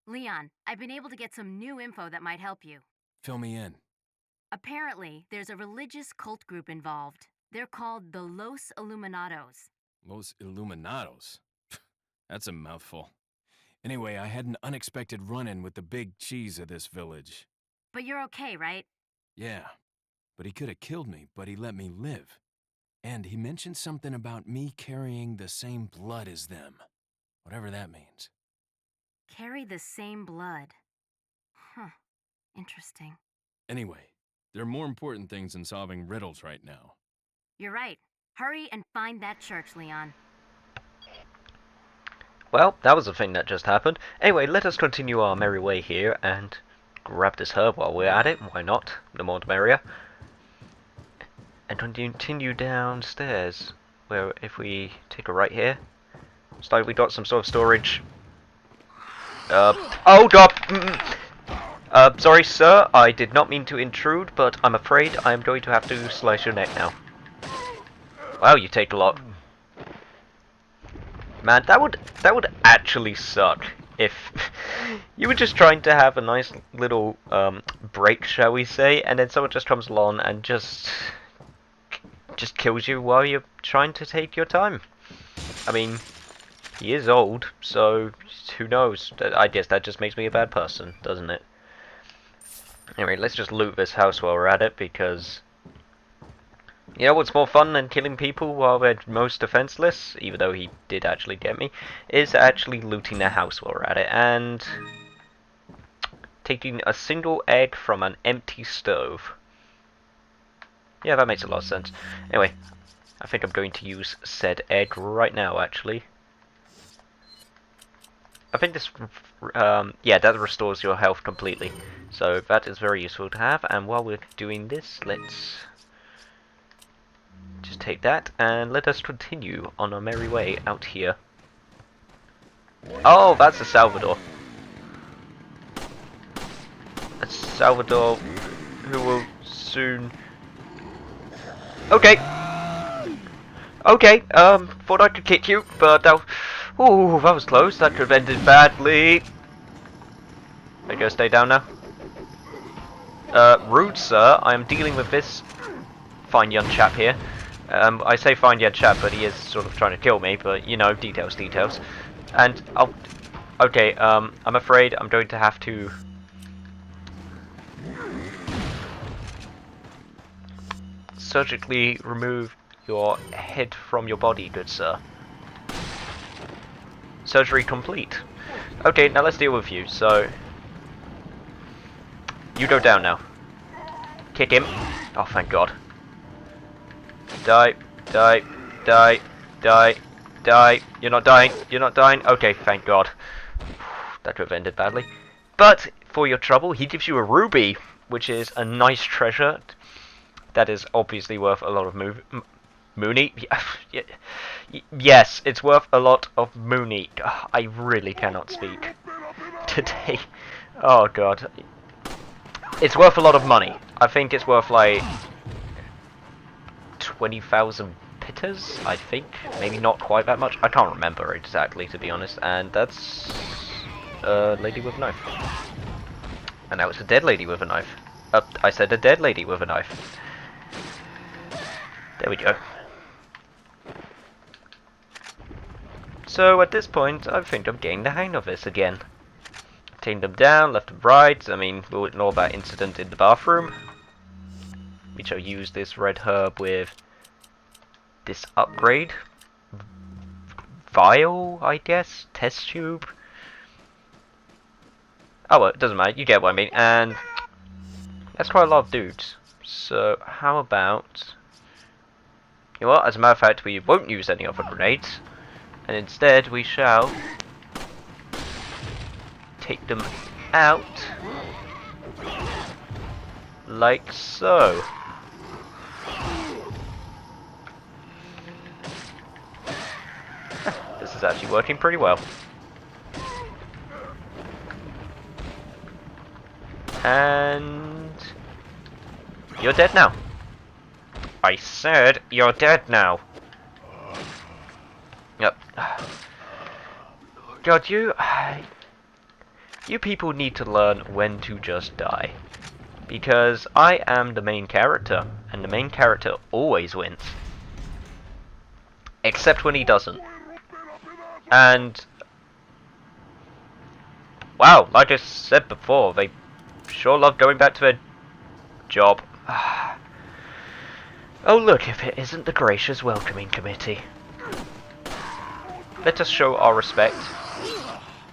Leon, I've been able to get some new info that might help you. Fill me in. Apparently, there's a religious cult group involved. They're called the Los Illuminados. Los Illuminados. That's a mouthful. Anyway, I had an unexpected run-in with the big cheese of this village. But you're okay, right? Yeah, but he could have killed me, but he let me live. And he mentioned something about me carrying the same blood as them. Whatever that means. Carry the same blood. Huh. Interesting. Anyway, there are more important things than solving riddles right now. You're right. Hurry and find that church, Leon. Well, that was a thing that just happened. Anyway, let us continue our merry way here and grab this herb while we're at it. Why not? The more the merrier. And continue downstairs, where if we take a right here, looks like we got some sort of storage. Oh god! Sorry sir, I did not mean to intrude, but I'm afraid I am going to have to slice your neck now. Wow, you take a lot. Man, that would actually suck if you were just trying to have a nice little break, shall we say, and then someone just comes along and just kills you while you're trying to take your time. I mean, he is old, so who knows? I guess that just makes me a bad person, doesn't it? Anyway, let's just loot this house while we're at it, because you know what's more fun than killing people while they're most defenseless, even though he did actually get me, is actually looting their house while we're at it, and taking a single egg from an empty stove. Yeah, that makes a lot of sense. Anyway, I think I'm going to use said egg right now, actually. I think this, yeah, that restores your health completely. So that is very useful to have, and while we're doing this, let's just take that, and let us continue on our merry way out here. Oh, that's a Salvador. A Salvador who will soon... Okay. Okay, thought I could kick you, but that... Ooh, that was close. That could have ended badly. I go stay down now. Rude, sir. I am dealing with this fine young chap here. I say fine young chap, but he is sort of trying to kill me, but, you know, details, details. And I'll... Okay, I'm afraid I'm going to have to... surgically remove your head from your body, good sir. Surgery complete. Okay, now let's deal with you, so... You go down now. Kick him. Oh, thank God. Die, die, die, die, die. You're not dying, you're not dying. Okay, thank God. That could have ended badly. But, for your trouble, he gives you a ruby, which is a nice treasure. That is obviously worth a lot of Mooney? Yes, it's worth a lot of Mooney. I really cannot speak today. Oh God. It's worth a lot of money. I think it's worth like 20,000 pitters, I think. Maybe not quite that much. I can't remember exactly, to be honest. And that's a lady with a knife. And now it's a dead lady with a knife. I said a dead lady with a knife. There we go. So at this point, I think I'm getting the hang of this again. Taking them down, left and right. I mean, we'll ignore that incident in the bathroom. We shall use this red herb with this upgrade. Vial, I guess? Test tube? Oh well, it doesn't matter, you get what I mean. And that's quite a lot of dudes. So how about... You know what, as a matter of fact, we won't use any other grenades. And instead we shall take them out like so. This is actually working pretty well. And you're dead now. I said you're dead now. Yep. God, you You people need to learn when to just die. Because I am the main character, and the main character always wins. Except when he doesn't. And... wow, like I said before, they sure love going back to their job. Oh look, if it isn't the gracious welcoming committee. Let us show our respect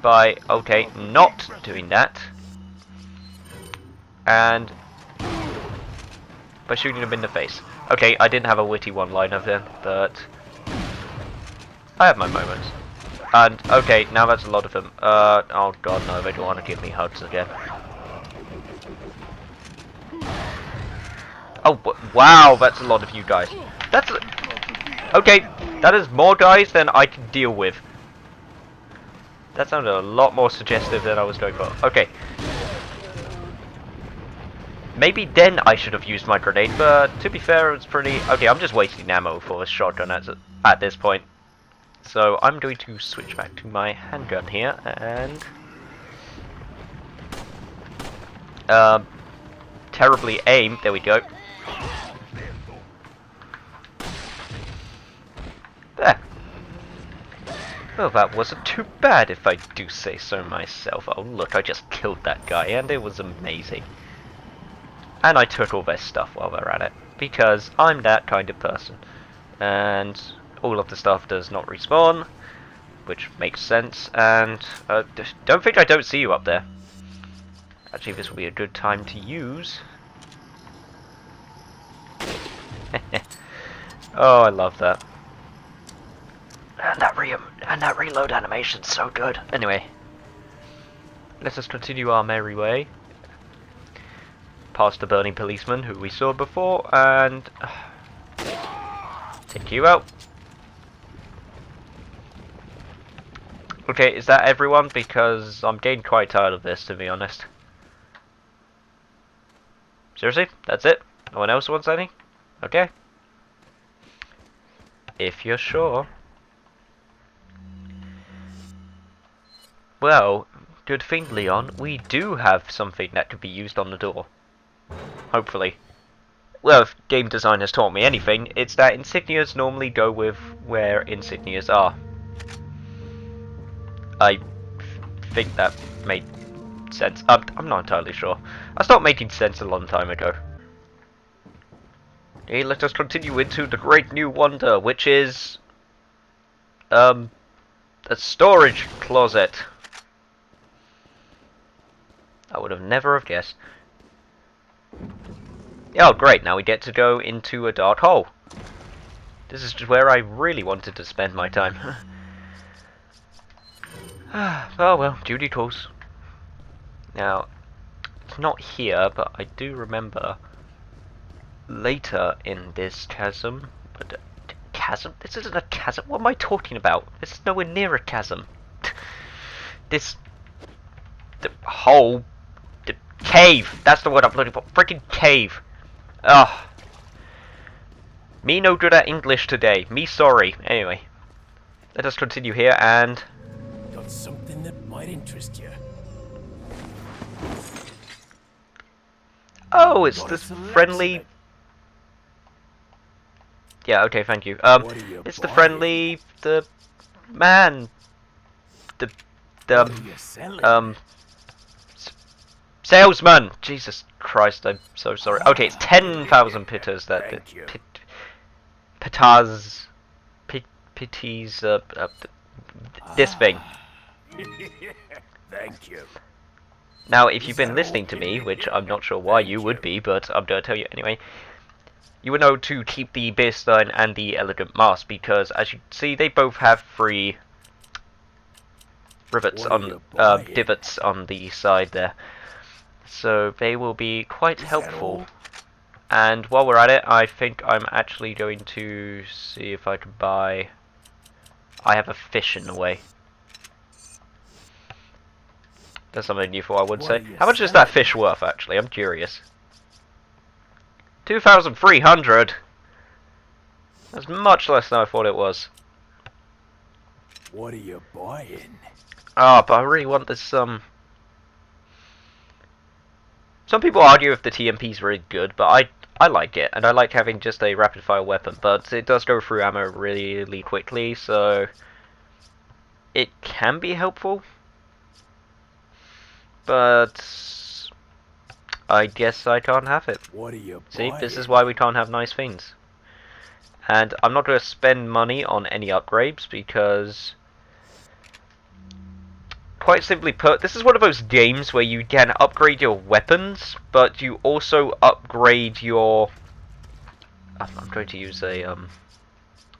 by, okay, not doing that. And by shooting him in the face. Okay, I didn't have a witty one-liner then, but I have my moments. And, okay, now that's a lot of them. Oh god, no, they don't want to give me hugs again. Oh, wow, that's a lot of you guys. That's... okay, that is more guys than I can deal with. That sounded a lot more suggestive than I was going for. Okay. Maybe then I should have used my grenade, but to be fair, it's pretty... okay, I'm just wasting ammo for a shotgun at this point. So I'm going to switch back to my handgun here, and... terribly aimed, there we go. There. Well, that wasn't too bad if I do say so myself. Oh look, I just killed that guy, and it was amazing. And I took all their stuff while they're at it, because I'm that kind of person. And all of the stuff does not respawn, which makes sense, and don't think I don't see you up there. Actually, this will be a good time to use. Oh, I love that. And that reload animation's so good. Anyway, let us continue our merry way past the burning policeman who we saw before, and take you out. Okay, is that everyone? Because I'm getting quite tired of this, to be honest. Seriously? That's it? No one else wants any? Okay. If you're sure. Well, good thing, Leon. We do have something that could be used on the door. Hopefully. Well, if game design has taught me anything, it's that insignias normally go with where insignias are. I think that made sense. I'm not entirely sure. I stopped making sense a long time ago. Okay, let us continue into the great new wonder, which is a storage closet. I would have never have guessed. Oh great, now we get to go into a dark hole. This is just where I really wanted to spend my time. Oh well, duty calls. Now, it's not here, but I do remember later in this chasm. But chasm? This isn't a chasm. What am I talking about? This is nowhere near a chasm. The hole. The cave. That's the word I'm looking for. Freaking cave. Ugh. Me no good at English today. Me sorry. Anyway, let us continue here and... got something that might interest you. oh, it's this friendly... yeah, okay, thank you. It's the friendly... the... man... the... salesman! Jesus Christ, I'm so sorry. Okay, it's 10,000 pitters that... pitas... pities... this thing. Thank you. Now, if you've been listening to me, which I'm not sure why you would be, but I'm going to tell you anyway, you would know to keep the Beerstein and the Elegant Mask, because as you can see, they both have 3 rivets on, divots on the side there. So they will be quite helpful. And while we're at it, I think I'm actually going to see if I can buy... I have a fish in the way. That's something useful, I would say. How much is that fish worth, actually? I'm curious. 2,300! That's much less than I thought it was. What are you buying? Ah, but I really want this, Some people argue if the TMP is really good, but I like it, and I like having just a rapid fire weapon, but it does go through ammo really quickly, so it can be helpful. But I guess I can't have it. What are you See, buying? this is why we can't have nice things. And I'm not going to spend money on any upgrades because, quite simply put, this is one of those games where you can upgrade your weapons, but you also upgrade your... I'm going to use a...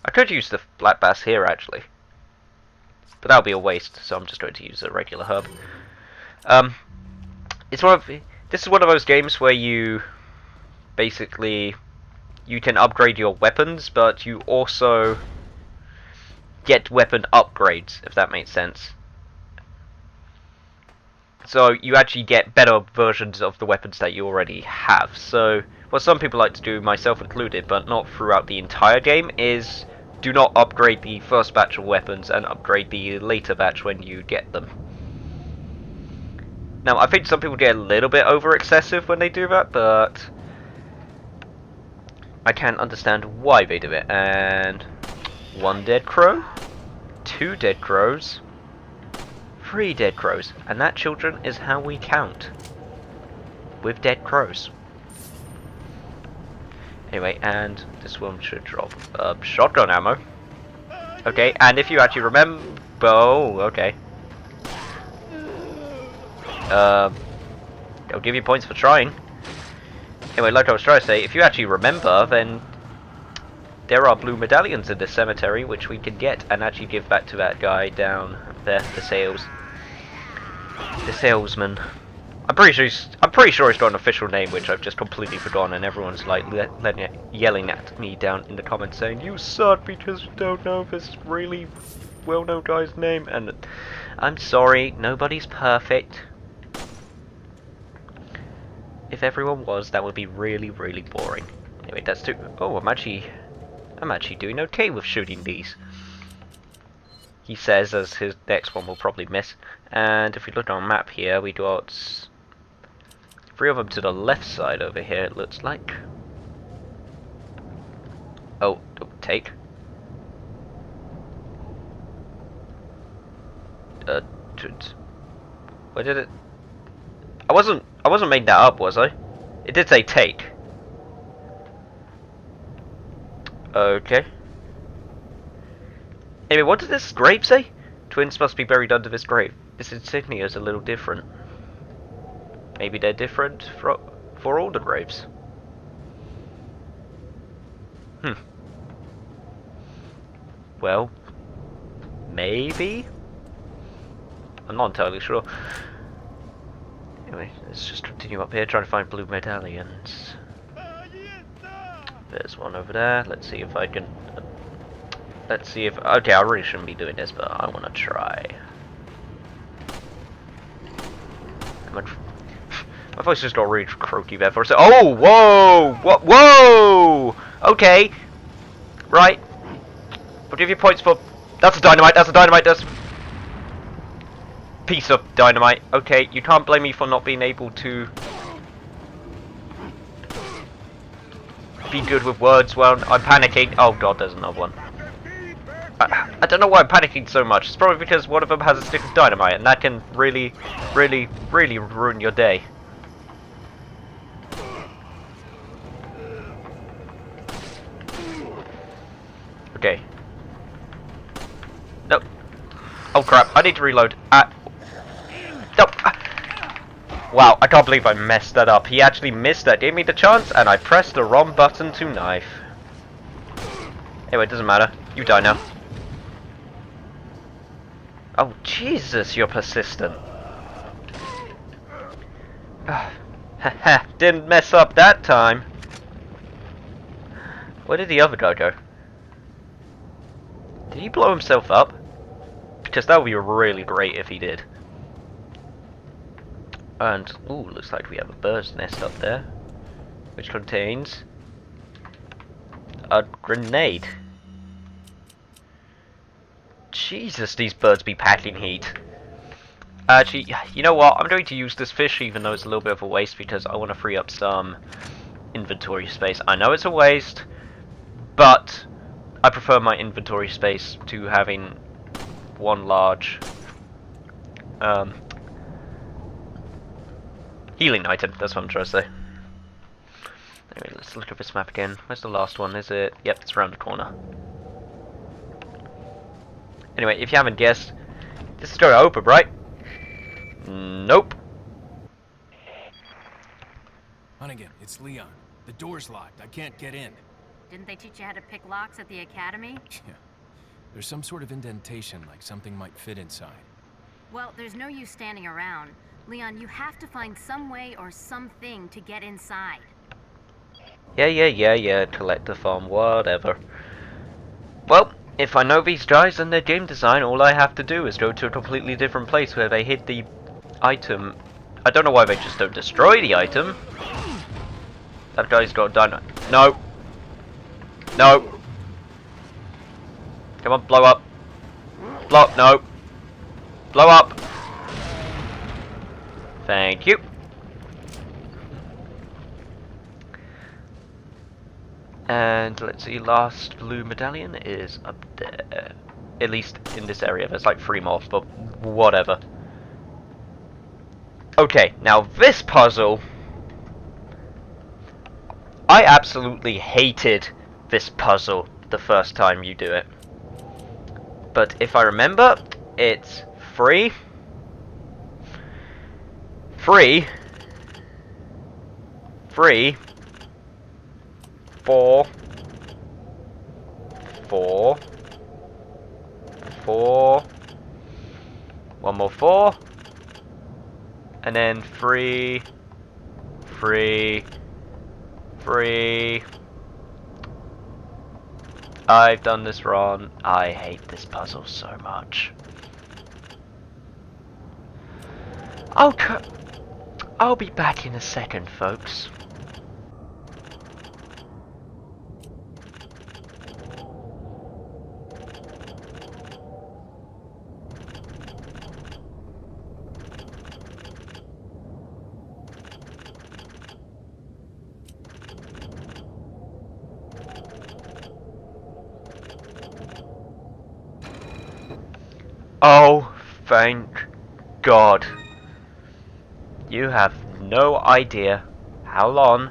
I could use the Black Bass here, actually. But that'll be a waste, so I'm just going to use a regular herb. This is one of those games where you... basically... you can upgrade your weapons, but you also get weapon upgrades, if that makes sense. So you actually get better versions of the weapons that you already have. So what some people like to do, myself included, but not throughout the entire game, is do not upgrade the first batch of weapons and upgrade the later batch when you get them. Now, I think some people get a little bit over excessive when they do that, but I can understand why they do it. And 1 dead crow, 2 dead crows, 3 dead crows, and that, children, is how we count with dead crows. Anyway, and this one should drop shotgun ammo. Okay, and if you actually remember, oh, okay. I'll give you points for trying. Anyway, like I was trying to say, if you actually remember, then there are blue medallions in this cemetery which we can get and actually give back to that guy down there, the salesman. I'm pretty sure he's got an official name which I've just completely forgotten, and everyone's like yelling at me down in the comments saying you suck because you don't know this really well-known guy's name. And I'm sorry, nobody's perfect. If everyone was, that would be really boring. Anyway, that's too. Oh, I'm actually doing okay with shooting these. He says, as his next one will probably miss. And if we look on a map here, we got 3 of them to the left side over here, it looks like. Oh, take. Where did it? I wasn't making that up, was I? It did say take. Okay. Anyway, what did this grave say? Twins must be buried under this grave. This insignia is a little different. Maybe they're different for all the graves. Well, maybe? I'm not entirely sure. Anyway, let's just continue up here, trying to find blue medallions. There's one over there. Let's see if I can... let's see if... okay, I really shouldn't be doing this, but I want to try. My voice just got really croaky there for a second. Oh, whoa! What? Whoa! Okay. Right. I'll give you points for... that's a dynamite, that's a dynamite, that's... piece of dynamite. Okay, you can't blame me for not being able to be good with words. Well, I'm panicking. Oh god, there's another one. I don't know why I'm panicking so much. It's probably because one of them has a stick of dynamite, and that can really ruin your day. Okay. Nope. Oh crap, I need to reload. Nope. Wow, I can't believe I messed that up. He actually missed that, gave me the chance, and I pressed the wrong button to knife. Anyway, it doesn't matter. You die now. Oh, Jesus, you're persistent. Haha, didn't mess up that time. Where did the other guy go? Did he blow himself up? Because that would be really great if he did. And, ooh, looks like we have a bird's nest up there, which contains a grenade. Jesus, these birds be packing heat. Actually, you know what? I'm going to use this fish even though it's a little bit of a waste because I want to free up some inventory space. I know it's a waste, but I prefer my inventory space to having one large healing item. That's what I'm trying to say. Anyway, let's look at this map again. Where's the last one? Is it? Yep, it's around the corner. Anyway, if you haven't guessed, this is going to open, right? Nope. Hunnigan, it's Leon. The door's locked. I can't get in. Didn't they teach you how to pick locks at the academy? Yeah. There's some sort of indentation, like something might fit inside. Well, there's no use standing around. Leon, you have to find some way or something to get inside. Yeah, collector farm, whatever. Well, if I know these guys and their game design, all I have to do is go to a completely different place where they hid the item. I don't know why they just don't destroy the item. That guy's got dynamite. No. No. Come on, blow up. Blow, no. Blow up. Thank you. And let's see, last blue medallion is up there. At least in this area. There's like 3 more, but whatever. Okay, now this puzzle, I absolutely hated this puzzle the first time you do it. But if I remember, it's 3, 4, 4, 1 more 4, and then 3. I've done this wrong. I hate this puzzle so much. I'll be back in a second, folks. Oh, thank God. You have no idea how long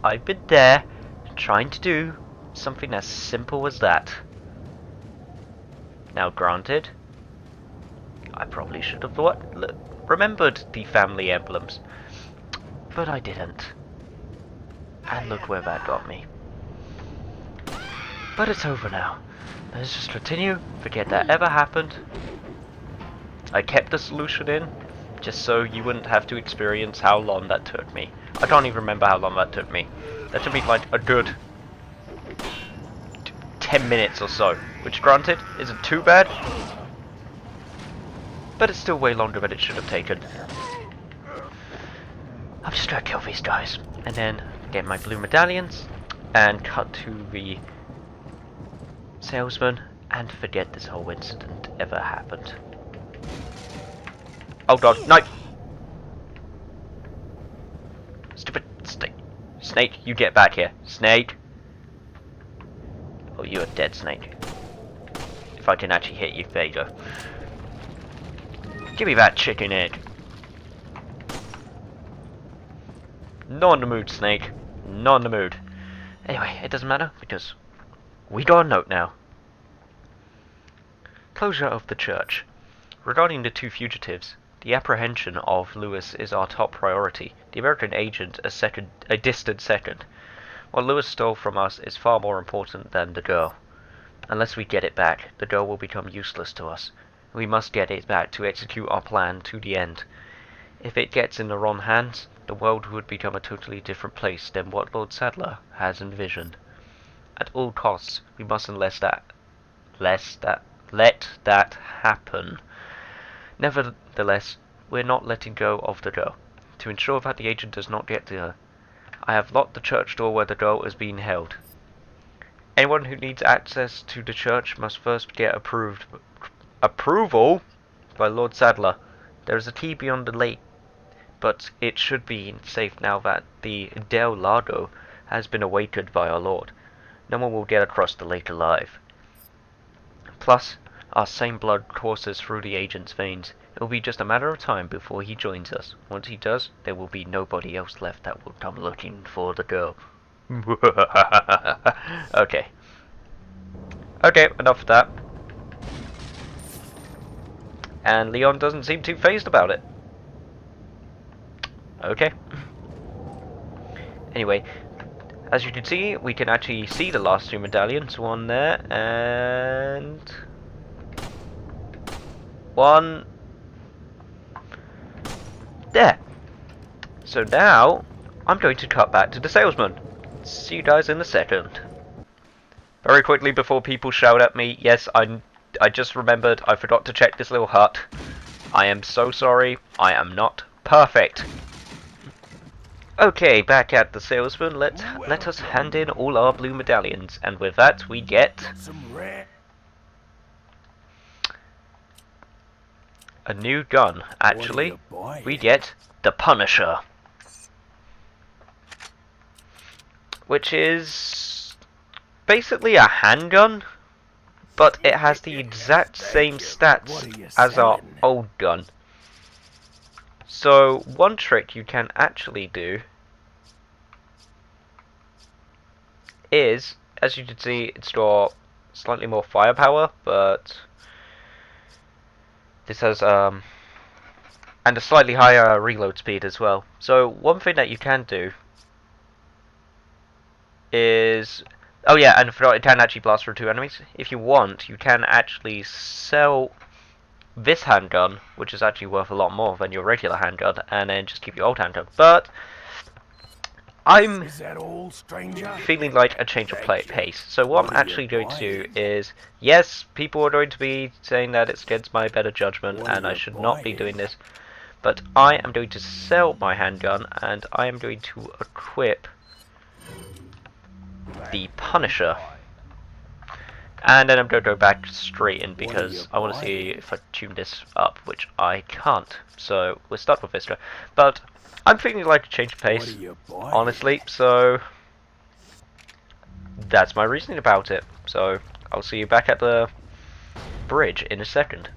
I've been there trying to do something as simple as that. Now granted, I probably should have remembered the family emblems, but I didn't. And look where that got me. But it's over now. Let's just continue, forget that ever happened. I kept the solution in, just so you wouldn't have to experience how long that took me. I can't even remember how long that took me. That took me like a good 10 minutes or so, which granted isn't too bad, but it's still way longer than it should have taken. I'm just gonna kill these guys, and then get my blue medallions, and cut to the salesman, and forget this whole incident ever happened. Oh God, no! Stupid snake. Snake, you get back here. Snake! Oh, you're a dead snake. If I can actually hit you, there you go. Give me that chicken egg. Not in the mood, Snake. Not in the mood. Anyway, it doesn't matter, because we got a note now. Closure of the church. Regarding the 2 fugitives, the apprehension of Lewis is our top priority. The American agent a distant second. What Lewis stole from us is far more important than the girl. Unless we get it back, the girl will become useless to us. We must get it back to execute our plan to the end. If it gets in the wrong hands, the world would become a totally different place than what Lord Sadler has envisioned. At all costs, we mustn't let that happen. Nevertheless, we're not letting go of the girl. To ensure that the agent does not get to her, I have locked the church door where the girl is being held. Anyone who needs access to the church must first get approval by Lord Sadler. There is a key beyond the lake, but it should be safe now that the Del Lardo has been awakened by our Lord. No one will get across the lake alive. Plus, our same blood courses through the agent's veins. It will be just a matter of time before he joins us. Once he does, there will be nobody else left that will come looking for the girl. Okay. Okay, enough of that. And Leon doesn't seem too phased about it. Okay. Anyway, as you can see, we can actually see the last two medallions. One there, and one there. So now, I'm going to cut back to the salesman. See you guys in a second. Very quickly before people shout at me, yes, I just remembered I forgot to check this little hut. I am so sorry, I am not perfect. Okay, back at the salesman, let us hand in all our blue medallions, and with that we get a new gun. Actually, we get the Punisher, which is basically a handgun, but it has the exact same stats as our old gun. So one trick you can actually do is, as you can see, it's got slightly more firepower, but this has and a slightly higher reload speed as well. So one thing that you can do is, oh yeah, and I forgot, it can actually blast through two enemies. If you want, you can actually sell this handgun, which is actually worth a lot more than your regular handgun, and then just keep your old handgun. But I'm feeling like a change of pace. So what I'm actually going to do is, yes, people are going to be saying that it's against my better judgment and I should not be doing this, but I am going to sell my handgun and I am going to equip the Punisher. And then I'm going to go back straight in because I want to see if I tune this up, which I can't. So we'll start with this guy. But I'm feeling like a change of pace, honestly, so that's my reasoning about it. So I'll see you back at the bridge in a second.